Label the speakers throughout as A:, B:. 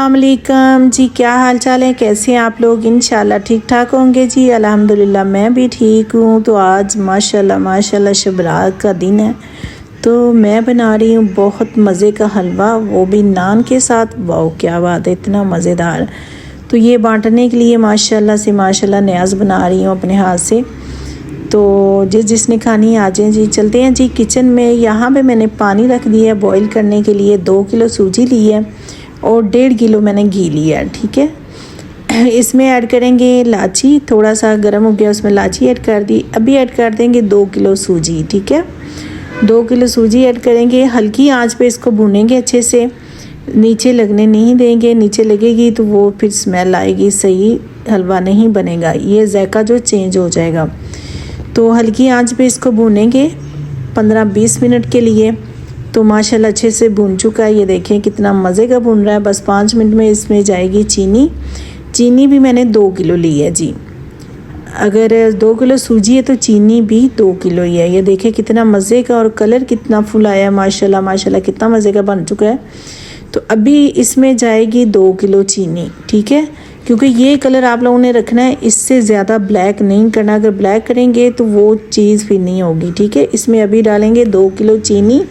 A: अस्सलाम वालेकुम जी, क्या हाल चाल है, कैसे हैं आप लोग। इंशाल्लाह ठीक ठाक होंगे जी। अल्हम्दुलिल्लाह मैं भी ठीक हूँ। तो आज माशाल्लाह माशाल्लाह शब रात का दिन है, तो मैं बना रही हूँ बहुत मज़े का हलवा, वो भी नान के साथ। वाह क्या बात है, इतना मज़ेदार। तो ये बांटने के लिए माशाल्लाह से माशाल्लाह न्याज़ बना रही हूँ अपने हाथ से। तो जिसने खानी आ जाए जी। चलते हैं जी किचन में। यहाँ पे मैंने पानी रख दिया है बॉईल करने के लिए। 2 किलो सूजी ली है और 1.5 किलो मैंने घी लिया है। ठीक है, इसमें ऐड करेंगे इलायची। थोड़ा सा गर्म हो गया, उसमें इलायची ऐड कर दी। अभी ऐड कर देंगे 2 किलो सूजी। ठीक है, 2 किलो सूजी ऐड करेंगे। हल्की आंच पे इसको भूनेंगे अच्छे से, नीचे लगने नहीं देंगे। नीचे लगेगी तो वो फिर स्मेल आएगी, सही हलवा नहीं बनेगा, ये जायका जो चेंज हो जाएगा। तो हल्की आंच पे इसको भूनेंगे 15-20 मिनट के लिए। तो माशाल्लाह अच्छे से भून चुका है, ये देखें कितना मज़े का भून रहा है। बस 5 मिनट में इसमें जाएगी चीनी। चीनी भी मैंने 2 किलो ली है जी। अगर 2 किलो सूजी है तो चीनी भी 2 किलो ही है। ये देखें कितना मज़े का, और कलर कितना फुल आया है माशाल्लाह माशाल्लाह, कितना मज़े का बन चुका है। तो अभी इसमें जाएगी 2 किलो चीनी। ठीक है, क्योंकि ये कलर आप लोगों ने रखना है, इससे ज़्यादा ब्लैक नहीं करना। अगर ब्लैक करेंगे तो वो चीज़ फिर नहीं होगी। ठीक है, इसमें अभी डालेंगे 2 किलो चीनी।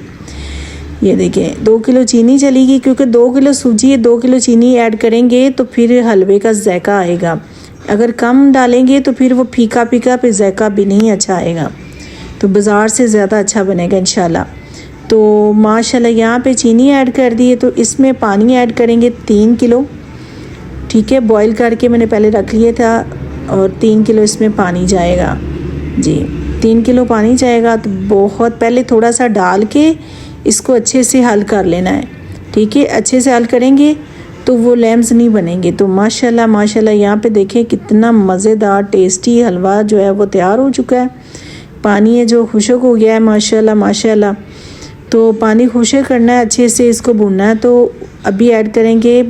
A: ये देखें 2 किलो चीनी चलेगी, क्योंकि 2 किलो सूजी है, 2 किलो चीनी ऐड करेंगे तो फिर हलवे का जायका आएगा। अगर कम डालेंगे तो फिर वो फीका फीका फिर जायका भी नहीं अच्छा आएगा, तो बाज़ार से ज़्यादा अच्छा बनेगा इंशाल्लाह। तो माशाल्लाह यहाँ पे चीनी ऐड कर दी है, तो इसमें पानी ऐड करेंगे 3 किलो। ठीक है, बॉईल करके मैंने पहले रख लिया था, और 3 किलो इसमें पानी जाएगा जी। 3 किलो पानी जाएगा। तो बहुत पहले थोड़ा सा डाल के इसको अच्छे से हल कर लेना है। ठीक है, अच्छे से हल करेंगे तो वो लैम्स नहीं बनेंगे। तो माशाल्लाह माशाल्लाह यहाँ पे देखें कितना मज़ेदार टेस्टी हलवा जो है वो तैयार हो चुका है। पानी है जो खुश्क हो गया है माशाल्लाह माशाल्लाह। तो पानी खुश्क करना है, अच्छे से इसको भूनना है। तो अभी ऐड करेंगे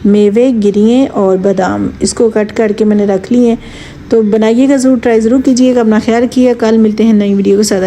A: मेवे, गिरियाँ और बादाम, इसको कट करके मैंने रख लिए हैं। तो बनाइएगा ज़रूर, ट्राई ज़रूर कीजिएगा। अपना ख्याल रखिएगा। कल मिलते हैं नई वीडियो के साथ।